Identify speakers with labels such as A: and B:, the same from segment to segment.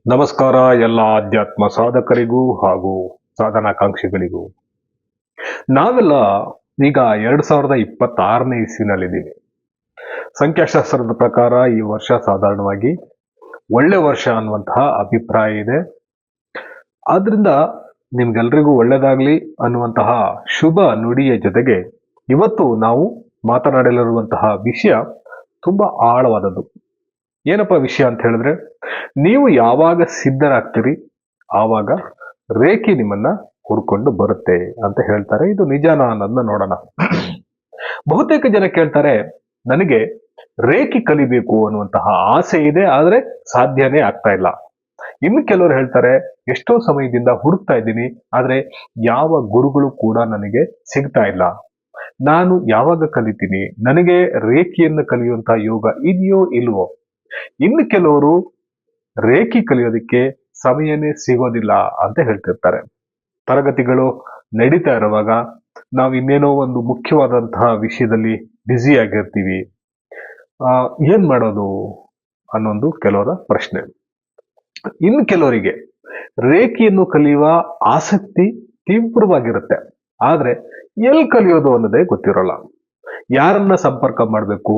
A: ನಮಸ್ಕಾರ ಎಲ್ಲ ಆಧ್ಯಾತ್ಮ ಸಾಧಕರಿಗೂ ಹಾಗೂ ಸಾಧನಾಕಾಂಕ್ಷಿಗಳಿಗೂ. ನಾವೆಲ್ಲ ಈಗ 2026ನೇ ಇಸ್ವಿನಲ್ಲಿದ್ದೀವಿ. ಸಂಖ್ಯಾಶಾಸ್ತ್ರದ ಪ್ರಕಾರ ಈ ವರ್ಷ ಸಾಧಾರಣವಾಗಿ ಒಳ್ಳೆ ವರ್ಷ ಅನ್ನುವಂತಹ ಅಭಿಪ್ರಾಯ ಇದೆ. ಆದ್ರಿಂದ ನಿಮ್ಗೆಲ್ರಿಗೂ ಒಳ್ಳೇದಾಗ್ಲಿ ಅನ್ನುವಂತಹ ಶುಭ ನುಡಿಯ ಜೊತೆಗೆ ಇವತ್ತು ನಾವು ಮಾತನಾಡಲಿರುವಂತಹ ವಿಷಯ ತುಂಬಾ ಆಳವಾದದ್ದು. ಏನಪ್ಪ ವಿಷಯ ಅಂತ ಹೇಳಿದ್ರೆ, ನೀವು ಯಾವಾಗ ಸಿದ್ಧರಾಗ್ತೀರಿ ಆವಾಗ ರೇಖೆ ನಿಮ್ಮನ್ನ ಹುಡ್ಕೊಂಡು ಬರುತ್ತೆ ಅಂತ ಹೇಳ್ತಾರೆ. ಇದು ನಿಜಾನ ಅನ್ನೋದನ್ನ ನೋಡೋಣ. ಬಹುತೇಕ ಜನ ಕೇಳ್ತಾರೆ, ನನಗೆ ರೇಖೆ ಕಲಿಬೇಕು ಅನ್ನುವಂತಹ ಆಸೆ ಇದೆ, ಆದ್ರೆ ಸಾಧ್ಯನೇ ಆಗ್ತಾ ಇಲ್ಲ. ಇನ್ನು ಕೆಲವರು ಹೇಳ್ತಾರೆ, ಎಷ್ಟೋ ಸಮಯದಿಂದ ಹುಡುಕ್ತಾ ಇದ್ದೀನಿ, ಆದ್ರೆ ಯಾವ ಗುರುಗಳು ಕೂಡ ನನಗೆ ಸಿಗ್ತಾ ಇಲ್ಲ. ನಾನು ಯಾವಾಗ ಕಲಿತೀನಿ? ನನಗೆ ರೇಖೆಯನ್ನು ಕಲಿಯುವಂತಹ ಯೋಗ ಇದೆಯೋ ಇಲ್ವೋ? ಇನ್ನು ಕೆಲವರು ರೇಖೆ ಕಲಿಯೋದಕ್ಕೆ ಸಮಯನೇ ಸಿಗೋದಿಲ್ಲ ಅಂತ ಹೇಳ್ತಿರ್ತಾರೆ. ತರಗತಿಗಳು ನಡೀತಾ ಇರುವಾಗ ನಾವು ಇನ್ನೇನೋ ಒಂದು ಮುಖ್ಯವಾದಂತಹ ವಿಷಯದಲ್ಲಿ ಬ್ಯುಸಿ ಆಗಿರ್ತೀವಿ. ಏನ್ ಮಾಡೋದು ಅನ್ನೊಂದು ಕೆಲವರ ಪ್ರಶ್ನೆ. ಇನ್ನು ಕೆಲವರಿಗೆ ರೇಖೆಯನ್ನು ಕಲಿಯುವ ಆಸಕ್ತಿ ತೀವ್ರವಾಗಿರುತ್ತೆ, ಆದ್ರೆ ಎಲ್ಲಿ ಕಲಿಯೋದು ಅನ್ನೋದೇ ಗೊತ್ತಿರೋಲ್ಲ. ಯಾರನ್ನ ಸಂಪರ್ಕ ಮಾಡಬೇಕು,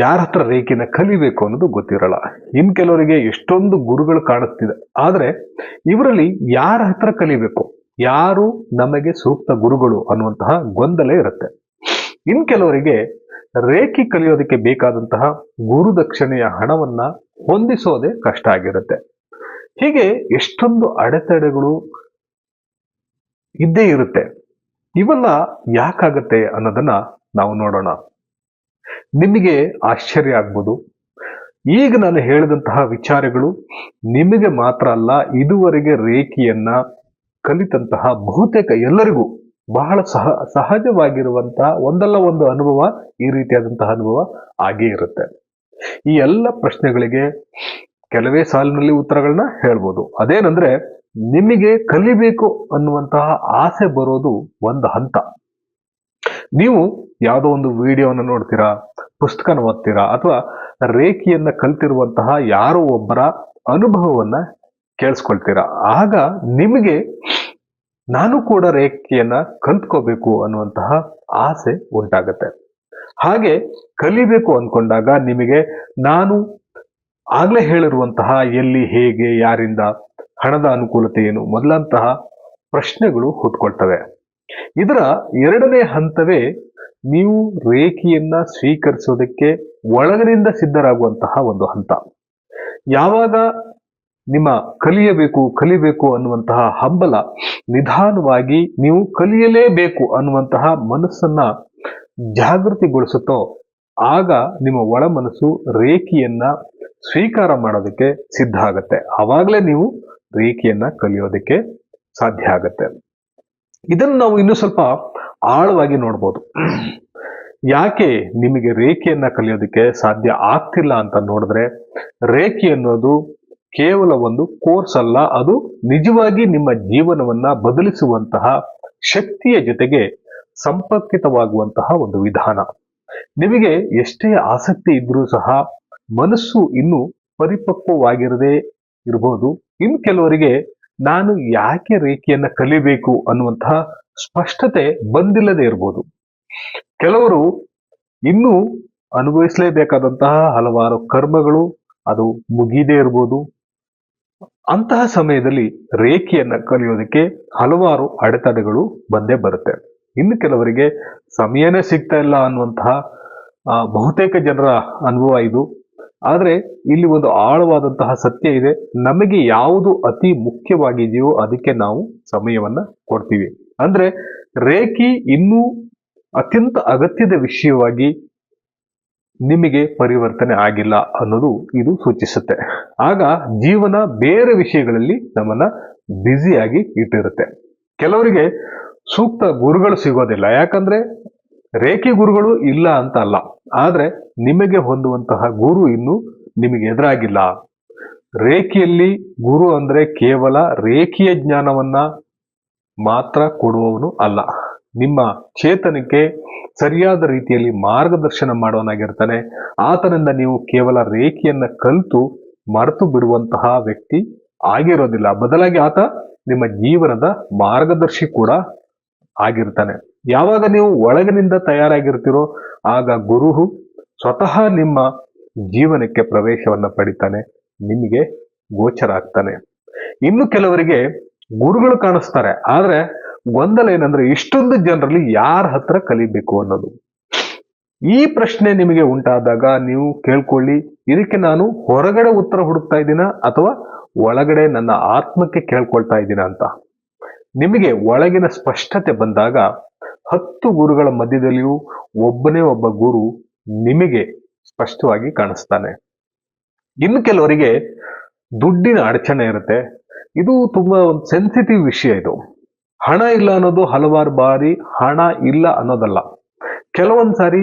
A: ಯಾರ ಹತ್ರ ರೇಖೆನ ಕಲಿಬೇಕು ಅನ್ನೋದು ಗೊತ್ತಿರಲ್ಲ. ಇನ್ ಕೆಲವರಿಗೆ ಎಷ್ಟೊಂದು ಗುರುಗಳು ಕಾಣಿಸ್ತಿದೆ, ಆದ್ರೆ ಇವರಲ್ಲಿ ಯಾರ ಹತ್ರ ಕಲಿಬೇಕು, ಯಾರು ನಮಗೆ ಸೂಕ್ತ ಗುರುಗಳು ಅನ್ನುವಂತಹ ಗೊಂದಲ ಇರುತ್ತೆ. ಇನ್ ಕೆಲವರಿಗೆ ರೇಖೆ ಕಲಿಯೋದಕ್ಕೆ ಬೇಕಾದಂತಹ ಗುರುದಕ್ಷಿಣೆಯ ಹಣವನ್ನ ಹೊಂದಿಸೋದೇ ಕಷ್ಟ ಆಗಿರುತ್ತೆ. ಹೀಗೆ ಎಷ್ಟೊಂದು ಅಡೆತಡೆಗಳು ಇದ್ದೇ ಇರುತ್ತೆ. ಇವೆಲ್ಲ ಯಾಕಾಗತ್ತೆ ಅನ್ನೋದನ್ನ ನಾವು ನೋಡೋಣ. ನಿಮಗೆ ಆಶ್ಚರ್ಯ ಆಗ್ಬೋದು. ಈಗ ನಾನು ಹೇಳಿದಂತಹ ವಿಚಾರಗಳು ನಿಮಗೆ ಮಾತ್ರ ಅಲ್ಲ, ಇದುವರೆಗೆ ರೇಖೆಯನ್ನ ಕಲಿತಂತಹ ಬಹುತೇಕ ಎಲ್ಲರಿಗೂ ಬಹಳ ಸಹಜವಾಗಿರುವಂತಹ ಒಂದಲ್ಲ ಒಂದು ಅನುಭವ, ಈ ರೀತಿಯಾದಂತಹ ಅನುಭವ ಆಗೇ ಇರುತ್ತೆ. ಈ ಎಲ್ಲ ಪ್ರಶ್ನೆಗಳಿಗೆ ಕೆಲವೇ ಸಾಲಿನಲ್ಲಿ ಉತ್ತರಗಳನ್ನ ಹೇಳ್ಬೋದು. ಅದೇನಂದ್ರೆ, ನಿಮಗೆ ಕಲಿಬೇಕು ಅನ್ನುವಂತಹ ಆಸೆ ಬರೋದು ಒಂದು ಹಂತ. ನೀವು ಯಾವುದೋ ಒಂದು ವಿಡಿಯೋನ ನೋಡ್ತೀರಾ, ಪುಸ್ತಕನ ಓದ್ತೀರಾ, ಅಥವಾ ರೇಖೆಯನ್ನ ಕಲ್ತಿರುವಂತಹ ಯಾರೋ ಒಬ್ಬರ ಅನುಭವವನ್ನ ಕೇಳಿಸ್ಕೊಳ್ತೀರಾ. ಆಗ ನಿಮಗೆ ನಾನು ಕೂಡ ರೇಖೆಯನ್ನ ಕಲ್ತ್ಕೋಬೇಕು ಅನ್ನುವಂತಹ ಆಸೆ ಉಂಟಾಗತ್ತೆ. ಹಾಗೆ ಕಲಿಬೇಕು ಅನ್ಕೊಂಡಾಗ ನಿಮಗೆ ನಾನು ಆಗ್ಲೇ ಹೇಳಿರುವಂತಹ ಎಲ್ಲಿ, ಹೇಗೆ, ಯಾರಿಂದ, ಹಣದ ಅನುಕೂಲತೆ ಏನು ಮೊದಲಂತಹ ಪ್ರಶ್ನೆಗಳು ಹುಟ್ಕೊಳ್ತವೆ. ಇದರ ಎರಡನೇ ಹಂತವೇ ನೀವು ರೇಖೆಯನ್ನ ಸ್ವೀಕರಿಸೋದಕ್ಕೆ ಒಳಗಿನಿಂದ ಸಿದ್ಧರಾಗುವಂತಹ ಒಂದು ಹಂತ. ಯಾವಾಗ ನಿಮ್ಮ ಕಲಿಬೇಕು ಅನ್ನುವಂತಹ ಹಂಬಲ ನಿಧಾನವಾಗಿ ನೀವು ಕಲಿಯಲೇಬೇಕು ಅನ್ನುವಂತಹ ಮನಸ್ಸನ್ನ ಜಾಗೃತಿಗೊಳಿಸುತ್ತೋ, ಆಗ ನಿಮ್ಮ ಒಳ ಮನಸ್ಸು ರೇಖೆಯನ್ನ ಸ್ವೀಕಾರ ಮಾಡೋದಕ್ಕೆ ಸಿದ್ಧ ಆಗತ್ತೆ. ಆವಾಗಲೇ ನೀವು ರೇಖೆಯನ್ನ ಕಲಿಯೋದಕ್ಕೆ ಸಾಧ್ಯ ಆಗತ್ತೆ. ಇದನ್ನು ನಾವು ಇನ್ನೂ ಸ್ವಲ್ಪ ಆಳವಾಗಿ ನೋಡ್ಬೋದು. ಯಾಕೆ ನಿಮಗೆ ರೇಖೆಯನ್ನ ಕಲಿಯೋದಕ್ಕೆ ಸಾಧ್ಯ ಆಗ್ತಿಲ್ಲ ಅಂತ ನೋಡಿದ್ರೆ, ರೇಖೆ ಅನ್ನೋದು ಕೇವಲ ಒಂದು ಕೋರ್ಸ್ ಅಲ್ಲ, ಅದು ನಿಜವಾಗಿ ನಿಮ್ಮ ಜೀವನವನ್ನ ಬದಲಿಸುವಂತಹ ಶಕ್ತಿಯ ಜೊತೆಗೆ ಸಂಪರ್ಕಿತವಾಗುವಂತಹ ಒಂದು ವಿಧಾನ. ನಿಮಗೆ ಎಷ್ಟೇ ಆಸಕ್ತಿ ಇದ್ರೂ ಸಹ ಮನಸ್ಸು ಇನ್ನೂ ಪರಿಪಕ್ವವಾಗಿರದೇ ಇರಬಹುದು. ಇನ್ನು ಕೆಲವರಿಗೆ ನಾನು ಯಾಕೆ ರೇಖೆಯನ್ನ ಕಲಿಬೇಕು ಅನ್ನುವಂತಹ ಸ್ಪಷ್ಟತೆ ಬಂದಿಲ್ಲದೆ ಇರಬಹುದು. ಕೆಲವರು ಇನ್ನೂ ಅನುಭವಿಸಲೇಬೇಕಾದಂತಹ ಹಲವಾರು ಕರ್ಮಗಳು ಅದು ಮುಗಿದೇ ಇರಬಹುದು. ಅಂತಹ ಸಮಯದಲ್ಲಿ ರೇಖೆಯನ್ನ ಕಲಿಯೋದಕ್ಕೆ ಹಲವಾರು ಅಡೆತಡೆಗಳು ಬಂದೇ ಬರುತ್ತೆ. ಇನ್ನು ಕೆಲವರಿಗೆ ಸಮಯನೇ ಸಿಗ್ತಾ ಇಲ್ಲ ಅನ್ನುವಂತಹ ಬಹುತೇಕ ಜನರ ಅನುಭವ ಇದು. ಆದ್ರೆ ಇಲ್ಲಿ ಒಂದು ಆಳವಾದಂತಹ ಸತ್ಯ ಇದೆ. ನಮಗೆ ಯಾವುದು ಅತಿ ಮುಖ್ಯವಾಗಿದೆಯೋ ಅದಕ್ಕೆ ನಾವು ಸಮಯವನ್ನ ಕೊಡ್ತೀವಿ. ಅಂದ್ರೆ ರೇಖೆ ಇನ್ನೂ ಅತ್ಯಂತ ಅಗತ್ಯದ ವಿಷಯವಾಗಿ ನಿಮಗೆ ಪರಿವರ್ತನೆ ಆಗಿಲ್ಲ ಅನ್ನೋದು ಇದು ಸೂಚಿಸುತ್ತೆ. ಆಗ ಜೀವನ ಬೇರೆ ವಿಷಯಗಳಲ್ಲಿ ನಮ್ಮನ್ನ ಬ್ಯುಸಿಯಾಗಿ ಇಟ್ಟಿರುತ್ತೆ. ಕೆಲವರಿಗೆ ಸೂಕ್ತ ಗುರುಗಳು ಸಿಗೋದಿಲ್ಲ, ಯಾಕಂದ್ರೆ ರೇಖೆ ಗುರುಗಳು ಇಲ್ಲ ಅಂತ ಅಲ್ಲ, ಆದ್ರೆ ನಿಮಗೆ ಹೊಂದುವಂತಹ ಗುರು ಇನ್ನು ನಿಮಗೆ ಎದುರಾಗಿಲ್ಲ. ರೇಖೆಯಲ್ಲಿ ಗುರು ಅಂದ್ರೆ ಕೇವಲ ರೇಖೆಯ ಜ್ಞಾನವನ್ನ ಮಾತ್ರ ಕೊಡುವವನು ಅಲ್ಲ, ನಿಮ್ಮ ಚೇತನಕ್ಕೆ ಸರಿಯಾದ ರೀತಿಯಲ್ಲಿ ಮಾರ್ಗದರ್ಶನ ಮಾಡೋನಾಗಿರ್ತಾನೆ. ಆತನಿಂದ ನೀವು ಕೇವಲ ರೇಖೆಯನ್ನ ಕಲಿತು ಮರೆತು ಬಿಡುವಂತಹ ವ್ಯಕ್ತಿ ಆಗಿರೋದಿಲ್ಲ. ಬದಲಾಗಿ ಆತ ನಿಮ್ಮ ಜೀವನದ ಮಾರ್ಗದರ್ಶಿ ಕೂಡ ಆಗಿರ್ತಾನೆ. ಯಾವಾಗ ನೀವು ಒಳಗಿನಿಂದ ತಯಾರಾಗಿರ್ತೀರೋ ಆಗ ಗುರು ಸ್ವತಃ ನಿಮ್ಮ ಜೀವನಕ್ಕೆ ಪ್ರವೇಶವನ್ನ ಪಡಿತಾನೆ, ನಿಮಗೆ ಗೋಚರ ಆಗ್ತಾನೆ. ಇನ್ನು ಕೆಲವರಿಗೆ ಗುರುಗಳು ಕಾಣಿಸ್ತಾರೆ, ಆದ್ರೆ ಗೊಂದಲ ಏನಂದ್ರೆ ಇಷ್ಟೊಂದು ಜನರಲ್ಲಿ ಯಾರ ಹತ್ರ ಕಲಿಬೇಕು ಅನ್ನೋದು. ಈ ಪ್ರಶ್ನೆ ನಿಮಗೆ ಉಂಟಾದಾಗ ನೀವು ಕೇಳ್ಕೊಳ್ಳಿ, ಇದಕ್ಕೆ ನಾನು ಹೊರಗಡೆ ಉತ್ತರ ಹುಡುಕ್ತಾ ಇದ್ದೀನ ಅಥವಾ ಒಳಗಡೆ ನನ್ನ ಆತ್ಮಕ್ಕೆ ಕೇಳ್ಕೊಳ್ತಾ ಇದ್ದೀನ ಅಂತ. ನಿಮಗೆ ಒಳಗಿನ ಸ್ಪಷ್ಟತೆ ಬಂದಾಗ 10 ಗುರುಗಳ ಮಧ್ಯದಲ್ಲಿಯೂ ಒಬ್ಬನೇ ಒಬ್ಬ ಗುರು ನಿಮಗೆ ಸ್ಪಷ್ಟವಾಗಿ ಕಾಣಿಸ್ತಾನೆ. ಇನ್ನು ಕೆಲವರಿಗೆ ದುಡ್ಡಿನ ಅಡಚಣೆ ಇರುತ್ತೆ. ಇದು ತುಂಬಾ ಒಂದು ಸೆನ್ಸಿಟಿವ್ ವಿಷಯ. ಇದು ಹಣ ಇಲ್ಲ ಅನ್ನೋದು ಹಲವಾರು ಬಾರಿ ಹಣ ಇಲ್ಲ ಅನ್ನೋದಲ್ಲ. ಕೆಲವೊಂದ್ ಸಾರಿ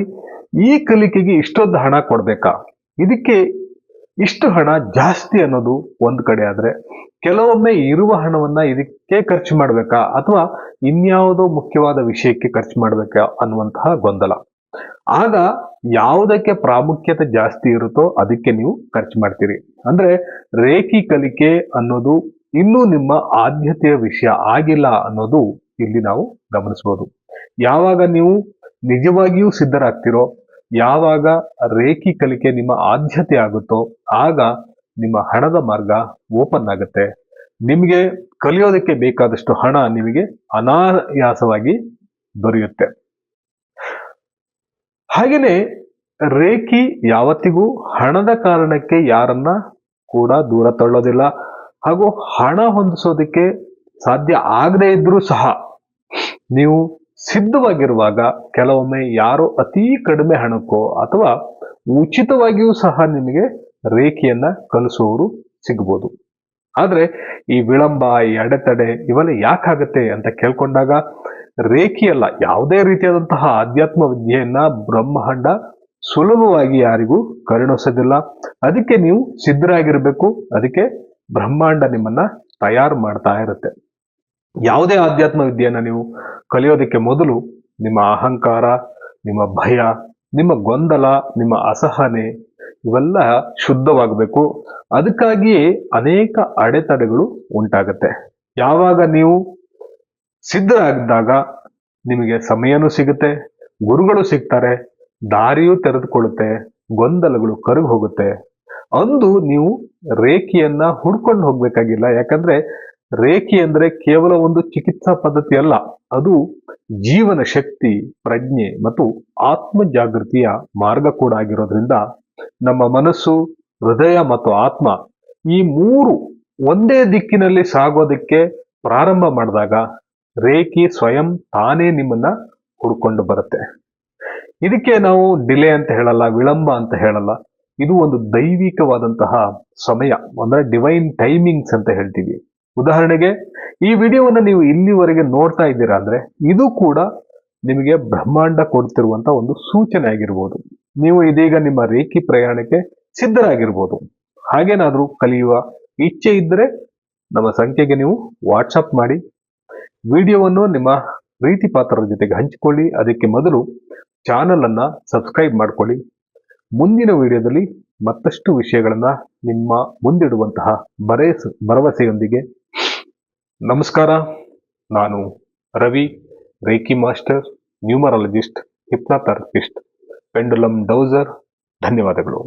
A: ಈ ಕಲಿಕೆಗೆ ಇಷ್ಟೊಂದು ಹಣ ಕೊಡ್ಬೇಕಾ, ಇದಕ್ಕೆ ಇಷ್ಟು ಹಣ ಜಾಸ್ತಿ ಅನ್ನೋದು ಒಂದ್ ಕಡೆ ಆದ್ರೆ, ಕೆಲವೊಮ್ಮೆ ಇರುವ ಹಣವನ್ನ ಇದಕ್ಕೆ ಖರ್ಚು ಮಾಡ್ಬೇಕಾ ಅಥವಾ ಇನ್ಯಾವುದೋ ಮುಖ್ಯವಾದ ವಿಷಯಕ್ಕೆ ಖರ್ಚು ಮಾಡ್ಬೇಕಾ ಅನ್ನುವಂತಹ ಗೊಂದಲ. ಆಗ ಯಾವುದಕ್ಕೆ ಪ್ರಾಮುಖ್ಯತೆ ಜಾಸ್ತಿ ಇರುತ್ತೋ ಅದಕ್ಕೆ ನೀವು ಖರ್ಚು ಮಾಡ್ತೀರಿ. ಅಂದ್ರೆ ರೇಖಿ ಕಲಿಕೆ ಅನ್ನೋದು ಇನ್ನೂ ನಿಮ್ಮ ಆದ್ಯತೆಯ ವಿಷಯ ಆಗಿಲ್ಲ ಅನ್ನೋದು ಇಲ್ಲಿ ನಾವು ಗಮನಿಸಬಹುದು. ಯಾವಾಗ ನೀವು ನಿಜವಾಗಿಯೂ ಸಿದ್ಧರಾಗ್ತಿರೋ, ಯಾವಾಗ ರೇಖಿ ಕಲಿಕೆ ನಿಮ್ಮ ಆದ್ಯತೆ ಆಗುತ್ತೋ ಆಗ ನಿಮ್ಮ ಹಣದ ಮಾರ್ಗ ಓಪನ್ ಆಗುತ್ತೆ. ನಿಮಗೆ ಕಲಿಯೋದಕ್ಕೆ ಬೇಕಾದಷ್ಟು ಹಣ ನಿಮಗೆ ಅನಾಯಾಸವಾಗಿ ದೊರೆಯುತ್ತೆ. ಹಾಗೇನೆ ರೇಖಿ ಯಾವತ್ತಿಗೂ ಹಣದ ಕಾರಣಕ್ಕೆ ಯಾರನ್ನ ಕೂಡ ದೂರ ತಳ್ಳೋದಿಲ್ಲ, ಹಾಗೂ ಹಣ ಹೊಂದಿಸೋದಕ್ಕೆ ಸಾಧ್ಯ ಆಗದೇ ಇದ್ರೂ ಸಹ ನೀವು ಸಿದ್ಧವಾಗಿರುವಾಗ ಕೆಲವೊಮ್ಮೆ ಯಾರೋ ಅತಿ ಕಡಿಮೆ ಹಣಕ್ಕೋ ಅಥವಾ ಉಚಿತವಾಗಿಯೂ ಸಹ ನಿಮಗೆ ರೇಖೆಯನ್ನ ಕಲಿಸುವವರು ಸಿಗ್ಬೋದು. ಆದ್ರೆ ಈ ವಿಳಂಬ, ಈ ಅಡೆತಡೆ ಇವೆಲ್ಲ ಯಾಕಾಗತ್ತೆ ಅಂತ ಕೇಳ್ಕೊಂಡಾಗ, ರೇಖೆಯಲ್ಲ ಯಾವುದೇ ರೀತಿಯಾದಂತಹ ಆಧ್ಯಾತ್ಮ ವಿದ್ಯೆಯನ್ನ ಬ್ರಹ್ಮಾಂಡ ಸುಲಭವಾಗಿ ಯಾರಿಗೂ ಕರುಣಿಸೋದಿಲ್ಲ. ಅದಕ್ಕೆ ನೀವು ಸಿದ್ಧರಾಗಿರ್ಬೇಕು. ಅದಕ್ಕೆ ಬ್ರಹ್ಮಾಂಡ ನಿಮ್ಮನ್ನ ತಯಾರು ಮಾಡ್ತಾ ಇರುತ್ತೆ. ಯಾವುದೇ ಆಧ್ಯಾತ್ಮ ವಿದ್ಯೆಯನ್ನ ನೀವು ಕಲಿಯೋದಕ್ಕೆ ಮೊದಲು ನಿಮ್ಮ ಅಹಂಕಾರ, ನಿಮ್ಮ ಭಯ, ನಿಮ್ಮ ಗೊಂದಲ, ನಿಮ್ಮ ಅಸಹನೆ ಇವೆಲ್ಲ ಶುದ್ಧವಾಗಬೇಕು. ಅದಕ್ಕಾಗಿಯೇ ಅನೇಕ ಅಡೆತಡೆಗಳು ಉಂಟಾಗತ್ತೆ. ಯಾವಾಗ ನೀವು ಸಿದ್ಧರಾಗಿದ್ದಾಗ ನಿಮಗೆ ಸಮಯನೂ ಸಿಗುತ್ತೆ, ಗುರುಗಳು ಸಿಗ್ತಾರೆ, ದಾರಿಯೂ ತೆರೆದುಕೊಳ್ಳುತ್ತೆ, ಗೊಂದಲಗಳು ಕರಗಿ ಹೋಗುತ್ತೆ. ಅಂದು ನೀವು ರೇಖೆಯನ್ನ ಹುಡ್ಕೊಂಡು ಹೋಗ್ಬೇಕಾಗಿಲ್ಲ. ಯಾಕಂದ್ರೆ ರೇಖೆ ಅಂದ್ರೆ ಕೇವಲ ಒಂದು ಚಿಕಿತ್ಸಾ ಪದ್ಧತಿ ಅಲ್ಲ, ಅದು ಜೀವನ ಶಕ್ತಿ, ಪ್ರಜ್ಞೆ ಮತ್ತು ಆತ್ಮ ಜಾಗೃತಿಯ ಮಾರ್ಗ ಕೂಡ ಆಗಿರೋದ್ರಿಂದ ನಮ್ಮ ಮನಸ್ಸು, ಹೃದಯ ಮತ್ತು ಆತ್ಮ ಈ 3 ಒಂದೇ ದಿಕ್ಕಿನಲ್ಲಿ ಸಾಗೋದಕ್ಕೆ ಪ್ರಾರಂಭ ಮಾಡಿದಾಗ ರೇಖೆ ಸ್ವಯಂ ತಾನೇ ನಿಮ್ಮನ್ನ ಹುಡ್ಕೊಂಡು ಬರುತ್ತೆ. ಇದಕ್ಕೆ ನಾವು ಡಿಲೇ ಅಂತ ಹೇಳಲ್ಲ, ವಿಳಂಬ ಅಂತ ಹೇಳಲ್ಲ. ಇದು ಒಂದು ದೈವಿಕವಾದಂತಹ ಸಮಯ, ಅಂದ್ರೆ ಡಿವೈನ್ ಟೈಮಿಂಗ್ಸ್ ಅಂತ ಹೇಳ್ತೀವಿ. ಉದಾಹರಣೆಗೆ ಈ ವಿಡಿಯೋವನ್ನ ನೀವು ಇಲ್ಲಿವರೆಗೆ ನೋಡ್ತಾ ಇದ್ದೀರಾ ಅಂದ್ರೆ ಇದು ಕೂಡ ನಿಮಗೆ ಬ್ರಹ್ಮಾಂಡ ಕೊಡ್ತಿರುವಂತ ಒಂದು ಸೂಚನೆ ಆಗಿರ್ಬೋದು. ನೀವು ಇದೀಗ ನಿಮ್ಮ ರೇಖಿ ಪ್ರಯಾಣಕ್ಕೆ ಸಿದ್ಧರಾಗಿರ್ಬೋದು. ಹಾಗೇನಾದ್ರೂ ಕಲಿಯುವ ಇಚ್ಛೆ ಇದ್ದರೆ ನಮ್ಮ ಸಂಖ್ಯೆಗೆ ನೀವು ವಾಟ್ಸಪ್ ಮಾಡಿ, ವಿಡಿಯೋವನ್ನು ನಿಮ್ಮ ಪ್ರೀತಿ ಪಾತ್ರರ ಜೊತೆಗೆ ಹಂಚಿಕೊಳ್ಳಿ. ಅದಕ್ಕೆ ಮೊದಲು ಚಾನಲ್ ಅನ್ನ ಸಬ್ಸ್ಕ್ರೈಬ್ ಮಾಡ್ಕೊಳ್ಳಿ. ಮುಂದಿನ ವಿಡಿಯೋದಲ್ಲಿ ಮತ್ತಷ್ಟು ವಿಷಯಗಳನ್ನ ನಿಮ್ಮ ಮುಂದಿಡುವಂತಹ ಭರವಸೆಯೊಂದಿಗೆ. ನಮಸ್ಕಾರ. ನಾನು Ravi, reiki master, numerologist, hypnotherapist, pendulum dowser. ಧನ್ಯವಾದಗಳು.